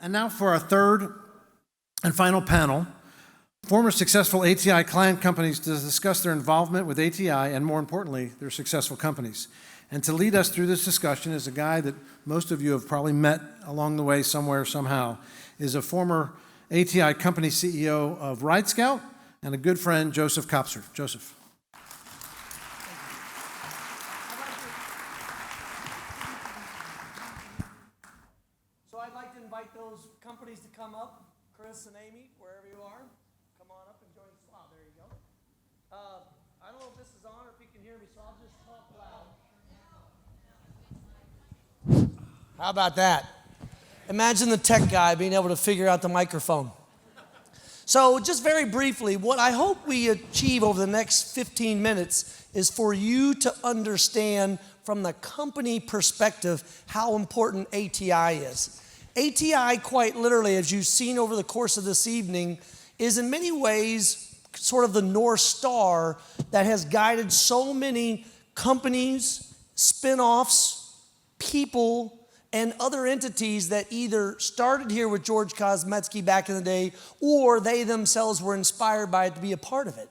And now for our third and final panel, former successful ATI client companies to discuss their involvement with ATI and, more importantly, their successful companies. And to lead us through this discussion is a guy that most of you have probably met along the way somewhere, somehow, is a former ATI company CEO of Ride Scout and a good friend, Joseph Kopser. Joseph. So I'd like to invite those companies to come up, Chris and Amy, wherever you are. Come on up and join Smaha. There you go. I don't know if this is on or if you can hear me, so I'll just talk loud. How about that? Imagine the tech guy being able to figure out the microphone. So just very briefly, what I hope we achieve over the next 15 minutes is for you to understand from the company perspective how important ATI is. ATI, quite literally, as you've seen over the course of this evening, is in many ways sort of the North Star that has guided so many companies, spin-offs, people, and other entities that either started here with George Kosmetsky back in the day, or they themselves were inspired by it to be a part of it.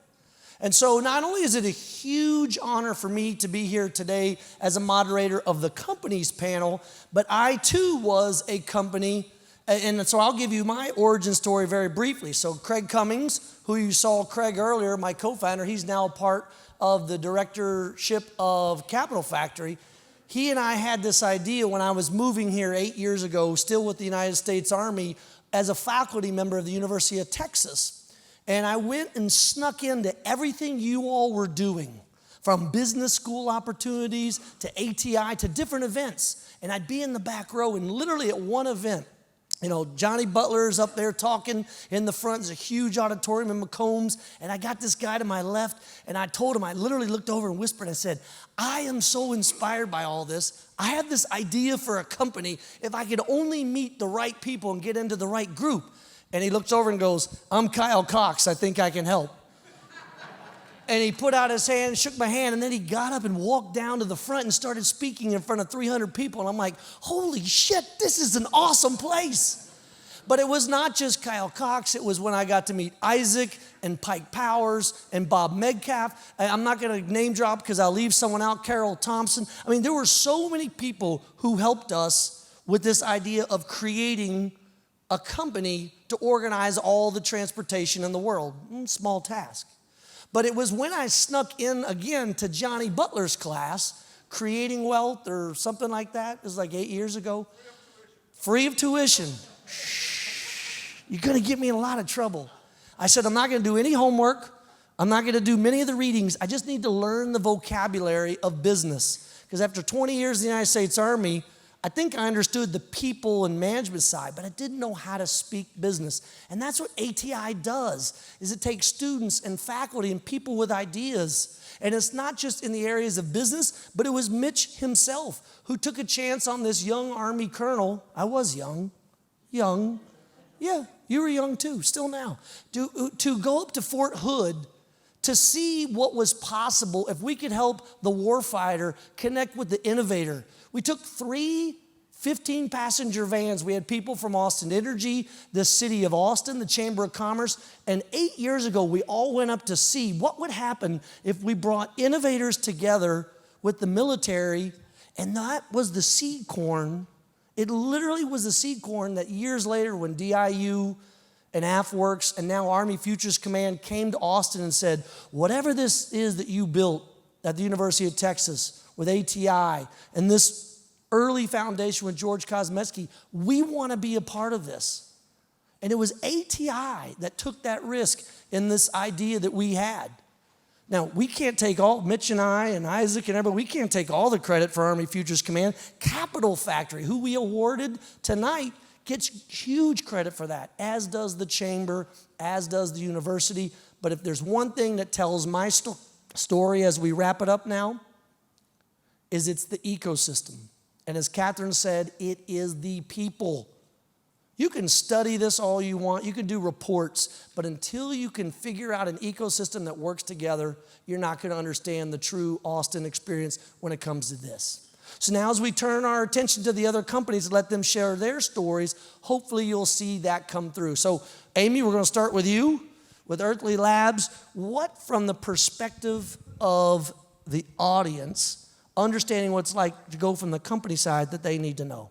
And so not only is it a huge honor for me to be here today as a moderator of the companies panel, but I too was a company, and so I'll give you my origin story very briefly. So Craig Cummings, who you saw Craig earlier, my co-founder, he's now part of the directorship of Capital Factory. He and I had this idea when I was moving here 8 years ago, still with the United States Army, as a faculty member of the University of Texas. And I went and snuck into everything you all were doing, from business school opportunities to ATI to different events. And I'd be in the back row, and literally at one event, you know, Johnny Butler's up there talking in the front. There's a huge auditorium in McCombs, and I got this guy to my left, and I told him, I literally looked over and whispered, I said, I am so inspired by all this. I have this idea for a company. If I could only meet the right people and get into the right group. And he looks over and goes, I'm Kyle Cox. I think I can help. And he put out his hand, shook my hand, and then he got up and walked down to the front and started speaking in front of 300 people. And I'm like, holy shit, this is an awesome place. But it was not just Kyle Cox. It was when I got to meet Isaac and Pike Powers and Bob Metcalf. I'm not going to name drop because I'll leave someone out, Carol Thompson. I mean, there were so many people who helped us with this idea of creating a company to organize all the transportation in the world. Small task. But it was when I snuck in again to Johnny Butler's class, Creating Wealth or something like that. It was like 8 years ago. Free of tuition. Shh. You're going to get me in a lot of trouble. I said, I'm not going to do any homework. I'm not going to do many of the readings. I just need to learn the vocabulary of business. Because after 20 years in the United States Army, I think I understood the people and management side, but I didn't know how to speak business. And that's what ATI does, is it takes students and faculty and people with ideas. And it's not just in the areas of business, but it was Mitch himself who took a chance on this young Army colonel. I was young. Yeah, you were young too, still now. To go up to Fort Hood to see what was possible if we could help the warfighter connect with the innovator. We took 3 15-passenger vans. We had people from Austin Energy, the city of Austin, the Chamber of Commerce, and 8 years ago, we all went up to see what would happen if we brought innovators together with the military, and that was the seed corn. It literally was the seed corn that years later when DIU and AFWorks and now Army Futures Command came to Austin and said, whatever this is that you built at the University of Texas with ATI and this early foundation with George Kosmetsky, we want to be a part of this. And it was ATI that took that risk in this idea that we had. Now, we can't take all, Mitch and I and Isaac and everybody, we can't take all the credit for Army Futures Command. Capital Factory, who we awarded tonight, gets huge credit for that, as does the Chamber, as does the university. But if there's one thing that tells my story as we wrap it up now, is it's the ecosystem. And as Catherine said, it is the people. You can study this all you want. You can do reports. But until you can figure out an ecosystem that works together, you're not going to understand the true Austin experience when it comes to this. So now as we turn our attention to the other companies and let them share their stories, hopefully you'll see that come through. So Amy, we're going to start with you, with Earthly Labs. What, from the perspective of the audience, understanding what it's like to go from the company side, that they need to know?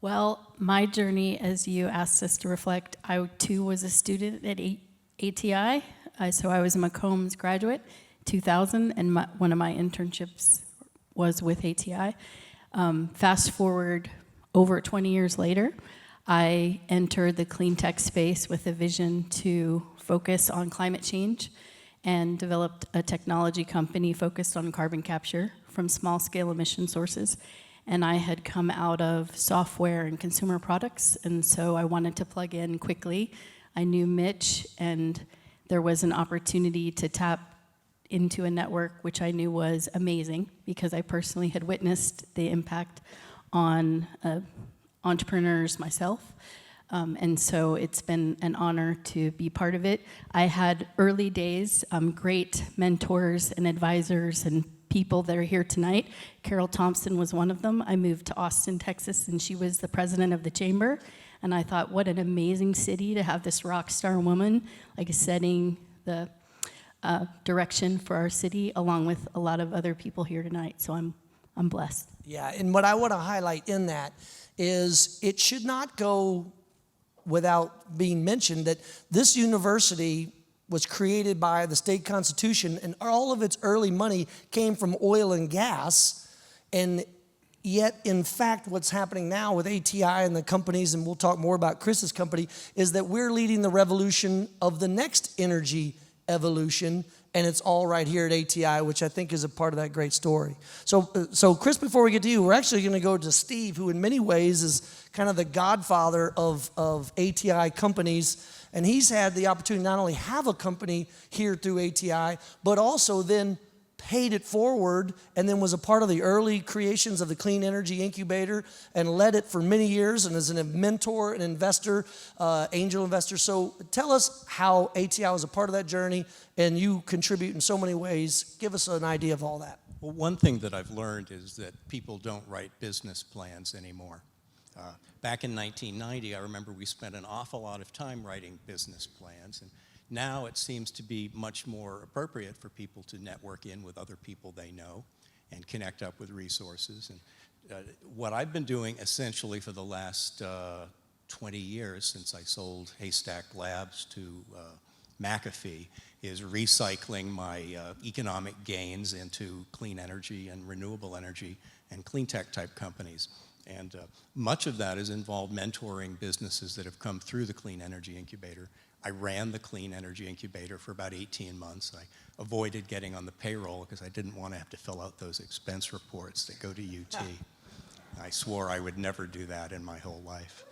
Well, my journey, as you asked us to reflect, I too was a student at ATI. So I was a McCombs graduate, 2000, and one of my internships was with ATI. Fast forward over 20 years later, I entered the clean tech space with a vision to focus on climate change and developed a technology company focused on carbon capture from small-scale emission sources. And I had come out of software and consumer products, and so I wanted to plug in quickly. I knew Mitch, and there was an opportunity to tap into a network which I knew was amazing because I personally had witnessed the impact on entrepreneurs myself. And so it's been an honor to be part of it. I had early days, great mentors and advisors and people that are here tonight. Carol Thompson was one of them. I moved to Austin, Texas, and she was the president of the chamber. And I thought, what an amazing city to have this rock star woman, like, setting the direction for our city, along with a lot of other people here tonight. So I'm blessed. Yeah, and what I want to highlight in that is it should not go without being mentioned that this university was created by the state constitution, and all of its early money came from oil and gas. And yet, in fact, what's happening now with ATI and the companies, and we'll talk more about Chris's company, is that we're leading the revolution of the next energy evolution, and it's all right here at ATI, which I think is a part of that great story. So Chris, before we get to you, we're actually going to go to Steve, who in many ways is kind of the godfather of ATI companies. And he's had the opportunity to not only have a company here through ATI, but also then paid it forward and then was a part of the early creations of the Clean Energy Incubator and led it for many years and is a mentor, an investor, angel investor. So tell us how ATI was a part of that journey, and you contribute in so many ways. Give us an idea of all that. Well, one thing that I've learned is that people don't write business plans anymore. Back in 1990, I remember we spent an awful lot of time writing business plans, and now it seems to be much more appropriate for people to network in with other people they know and connect up with resources. And what I've been doing essentially for the last 20 years since I sold Haystack Labs to McAfee is recycling my economic gains into clean energy and renewable energy and clean tech type companies. And much of that has involved mentoring businesses that have come through the Clean Energy Incubator. I ran the Clean Energy Incubator for about 18 months. I avoided getting on the payroll because I didn't want to have to fill out those expense reports that go to UT. I swore I would never do that in my whole life.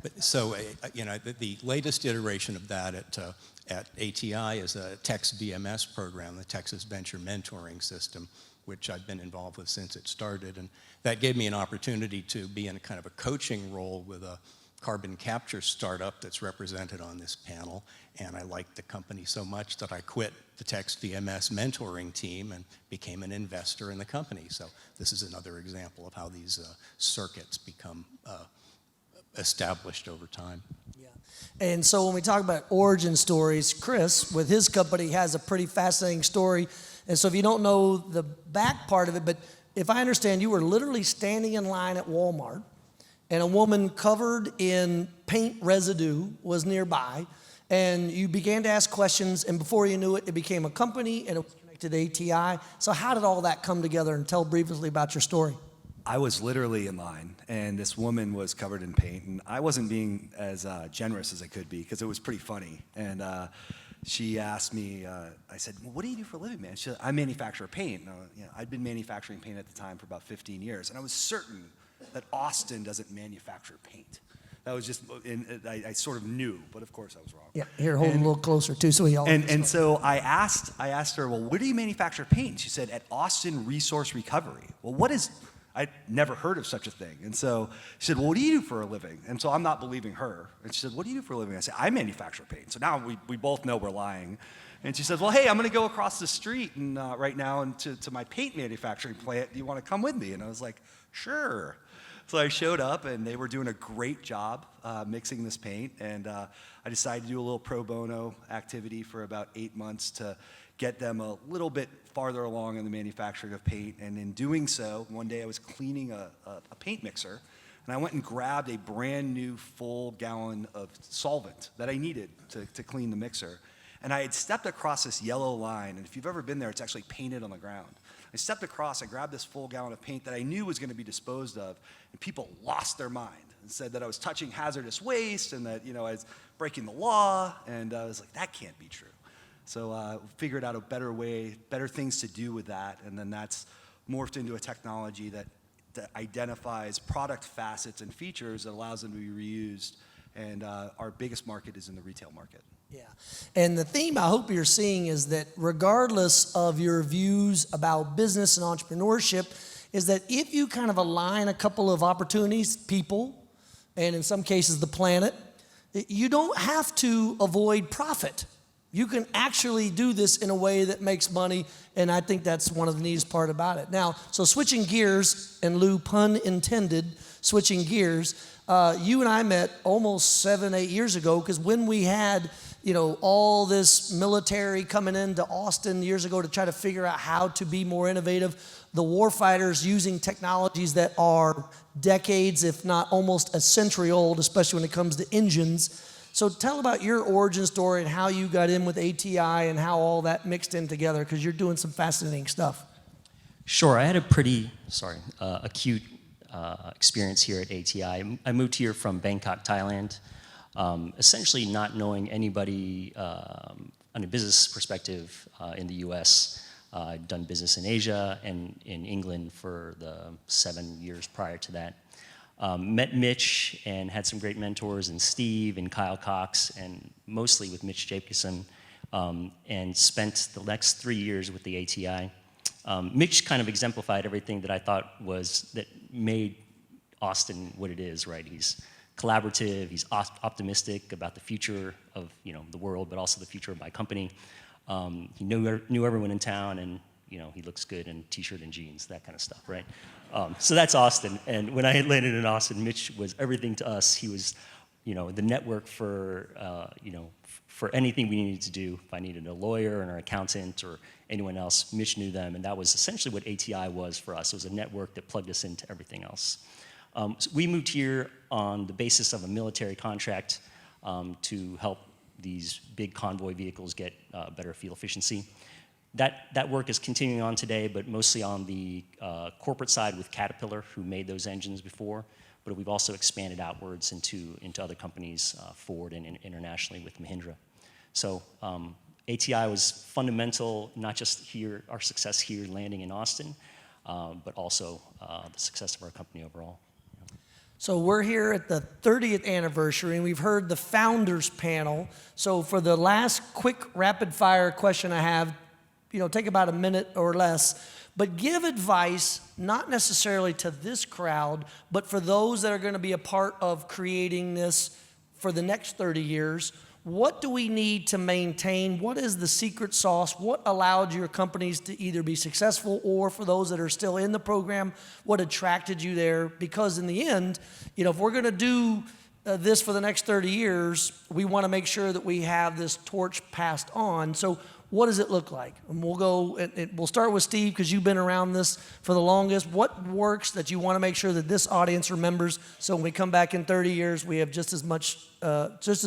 The latest iteration of that at ATI is a Tex VMS program, the Texas Venture Mentoring System, which I've been involved with since it started. And that gave me an opportunity to be in a kind of a coaching role with a carbon capture startup that's represented on this panel. And I liked the company so much that I quit the Tex VMS mentoring team and became an investor in the company. So this is another example of how these circuits become established over time. Yeah. And so when we talk about origin stories, Chris, with his company, has a pretty fascinating story. And so if you don't know the back part of it, but if I understand, you were literally standing in line at Walmart, and a woman covered in paint residue was nearby, and you began to ask questions, and before you knew it, it became a company, and it was connected to ATI. So how did all that come together? And tell briefly about your story. I was literally in line, and this woman was covered in paint, and I wasn't being as generous as I could be because it was pretty funny. And she asked me, I said, well, what do you do for a living, man? She said, I manufacture paint. I'd been manufacturing paint at the time for about 15 years, and I was certain that Austin doesn't manufacture paint. That was just, I sort of knew, but of course I was wrong. Yeah, here, hold it a little closer too, so we all. And so I asked her, well, where do you manufacture paint? She said, at Austin Resource Recovery. Well, what is? I'd never heard of such a thing. And so she said, well, what do you do for a living? And so I'm not believing her. And she said, what do you do for a living? I said, I manufacture paint. So now we both know we're lying. And she says, well, hey, I'm going to go across the street and right now and to my paint manufacturing plant. Do you want to come with me? And I was like, sure. So I showed up, and they were doing a great job mixing this paint. And I decided to do a little pro bono activity for about 8 months to get them a little bit farther along in the manufacturing of paint. And in doing so, one day I was cleaning a paint mixer, and I went and grabbed a brand new full gallon of solvent that I needed to clean the mixer. And I had stepped across this yellow line, and if you've ever been there, it's actually painted on the ground. I stepped across, I grabbed this full gallon of paint that I knew was going to be disposed of, and people lost their mind and said that I was touching hazardous waste and that, I was breaking the law, and I was like, that can't be true. So figured out a better way, better things to do with that, and then that's morphed into a technology that identifies product facets and features that allows them to be reused, and our biggest market is in the retail market. Yeah, and the theme I hope you're seeing is that regardless of your views about business and entrepreneurship, is that if you kind of align a couple of opportunities, people, and in some cases the planet, you don't have to avoid profit. You can actually do this in a way that makes money, and I think that's one of the neatest part about it. Now, so switching gears, and Lou, pun intended, switching gears, you and I met almost 7-8 years ago, because when we had all this military coming into Austin years ago to try to figure out how to be more innovative, the warfighters using technologies that are decades, if not almost a century old, especially when it comes to engines. So tell about your origin story and how you got in with ATI and how all that mixed in together, because you're doing some fascinating stuff. Sure, I had a pretty, acute experience here at ATI. I moved here from Bangkok, Thailand, essentially not knowing anybody on a business perspective in the US. I'd done business in Asia and in England for the 7 years prior to that. Met Mitch and had some great mentors in Steve and Kyle Cox, and mostly with Mitch Jacobson, and spent the next 3 years with the ATI. Mitch kind of exemplified everything that I thought that made Austin what it is, right? He's collaborative, he's optimistic about the future of the world, but also the future of my company. He knew everyone in town, and he looks good in t-shirt and jeans, that kind of stuff, right? So that's Austin. And when I had landed in Austin, Mitch was everything to us. He was, the network for anything we needed to do. If I needed a lawyer or an accountant or anyone else, Mitch knew them, and that was essentially what ATI was for us. It was a network that plugged us into everything else. So we moved here on the basis of a military contract to help these big convoy vehicles get better fuel efficiency. That work is continuing on today, but mostly on the corporate side with Caterpillar, who made those engines before. But we've also expanded outwards into other companies, Ford and internationally with Mahindra. So ATI was fundamental, not just here, our success here landing in Austin, but also the success of our company overall. So we're here at the 30th anniversary, and we've heard the founders panel. So for the last quick rapid fire question I have, take about a minute or less, but give advice, not necessarily to this crowd, but for those that are going to be a part of creating this for the next 30 years. What do we need to maintain? What is the secret sauce? What allowed your companies to either be successful, or for those that are still in the program, what attracted you there? Because in the end, if we're going to do this for the next 30 years, we want to make sure that we have this torch passed on. So what does it look like? And we'll start with Steve, because you've been around this for the longest. What works that you want to make sure that this audience remembers, so when we come back in 30 years, we have just as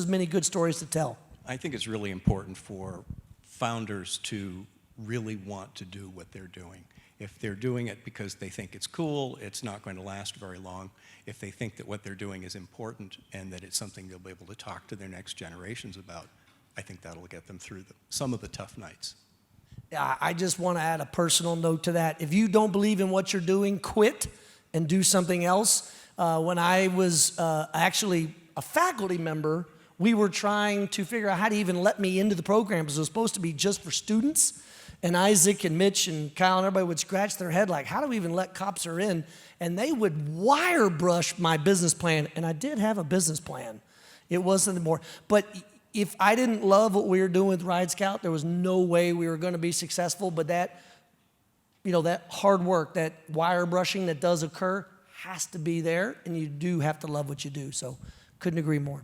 many good stories to tell? I think it's really important for founders to really want to do what they're doing. If they're doing it because they think it's cool, it's not going to last very long. If they think that what they're doing is important and that it's something they'll be able to talk to their next generations about, I think that'll get them through some of the tough nights. Yeah, I just want to add a personal note to that. If you don't believe in what you're doing, quit and do something else. When I was actually a faculty member, we were trying to figure out how to even let me into the program, because it was supposed to be just for students. And Isaac and Mitch and Kyle and everybody would scratch their head like, how do we even let Kopser in? And they would wire brush my business plan. And I did have a business plan. It wasn't more. But if I didn't love what we were doing with Ride Scout, there was no way we were going to be successful. But that, that hard work, that wire brushing that does occur has to be there, and you do have to love what you do. So couldn't agree more.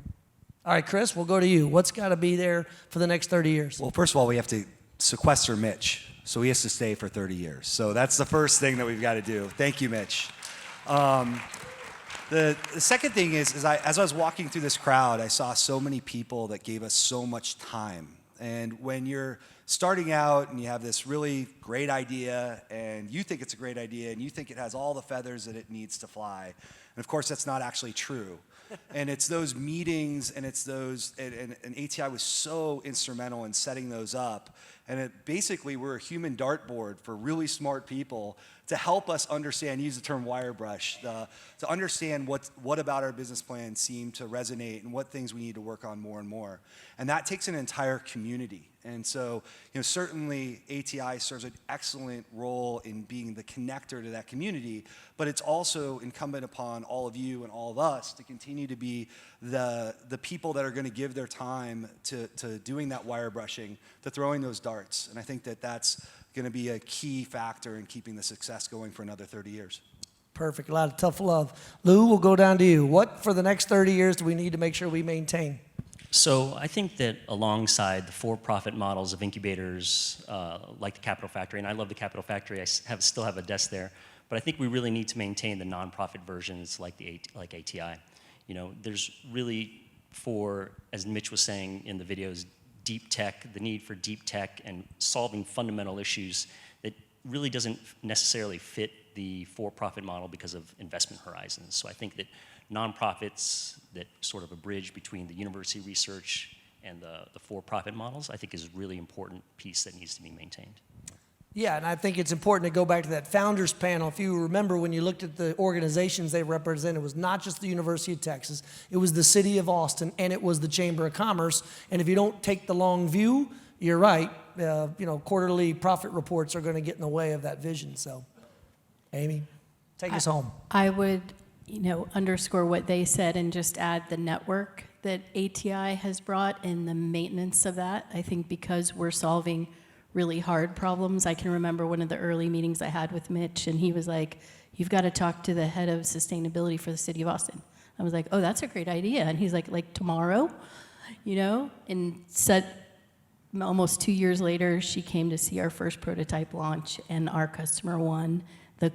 All right, Chris, we'll go to you. What's got to be there for the next 30 years? Well, first of all, we have to sequester Mitch, so he has to stay for 30 years. So that's the first thing that we've got to do. Thank you, Mitch. The second thing is as I was walking through this crowd, I saw so many people that gave us so much time. And when you're starting out and you have this really great idea and you think it's a great idea and you think it has all the feathers that it needs to fly, and of course that's not actually true. And it's those meetings and it's those, and ATI was so instrumental in setting those up. And basically we're a human dartboard for really smart people to help us understand, use the term wire brush, to understand what about our business plan seemed to resonate and what things we need to work on more and more. And that takes an entire community. And so, certainly ATI serves an excellent role in being the connector to that community, but it's also incumbent upon all of you and all of us to continue to be the people that are going to give their time to doing that wire brushing, to throwing those darts. And I think that that's going to be a key factor in keeping the success going for another 30 years. Perfect. A lot of tough love. Lou, we'll go down to you. What for the next 30 years do we need to make sure we maintain? So I think that alongside the for-profit models of incubators like the Capital Factory, and I love the Capital Factory, I still have a desk there, but I think we really need to maintain the nonprofit versions like ATI. There's really as Mitch was saying in the videos, deep tech, the need for deep tech and solving fundamental issues that really doesn't necessarily fit the for-profit model because of investment horizons. So I think that nonprofits that sort of a bridge between the university research and the for-profit models, I think is a really important piece that needs to be maintained. Yeah, and I think it's important to go back to that founders panel. If you remember when you looked at the organizations they represented, it was not just the University of Texas, it was the City of Austin, and it was the Chamber of Commerce. And if you don't take the long view, you're right, quarterly profit reports are going to get in the way of that vision. So, Amy, take us home. I would, underscore what they said and just add the network that ATI has brought and the maintenance of that. I think because we're solving really hard problems. I can remember one of the early meetings I had with Mitch, and he was like, "You've got to talk to the head of sustainability for the City of Austin." I was like, "Oh, that's a great idea." And he's like tomorrow, and said almost 2 years later, she came to see our first prototype launch, and our customer won the,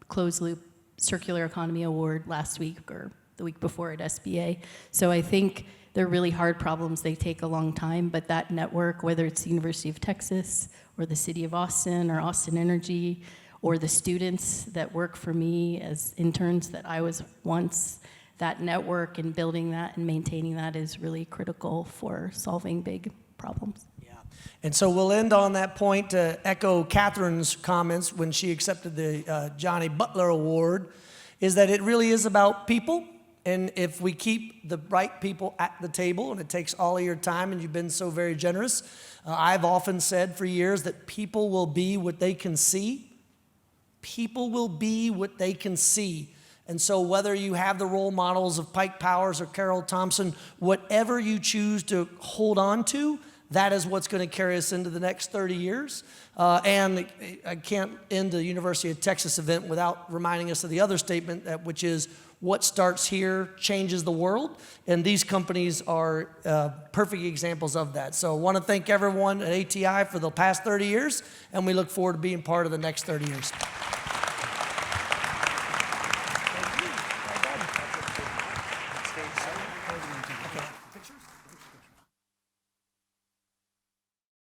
closed loop circular economy award last week or the week before at SBA. So I think they're really hard problems. They take a long time, but that network, whether it's the University of Texas or the City of Austin or Austin Energy or the students that work for me as interns that I was once, that network and building that and maintaining that is really critical for solving big problems. Yeah, and so we'll end on that point to echo Catherine's comments when she accepted the Johnny Butler Award, is that it really is about people. And if we keep the right people at the table, and it takes all of your time, and you've been so very generous, I've often said for years that people will be what they can see. People will be what they can see. And so whether you have the role models of Pike Powers or Carol Thompson, whatever you choose to hold on to, that is what's going to carry us into the next 30 years. And I can't end the University of Texas event without reminding us of the other statement, which is, what starts here changes the world, and these companies are perfect examples of that. So I want to thank everyone at ATI for the past 30 years, and we look forward to being part of the next 30 years. Thank you.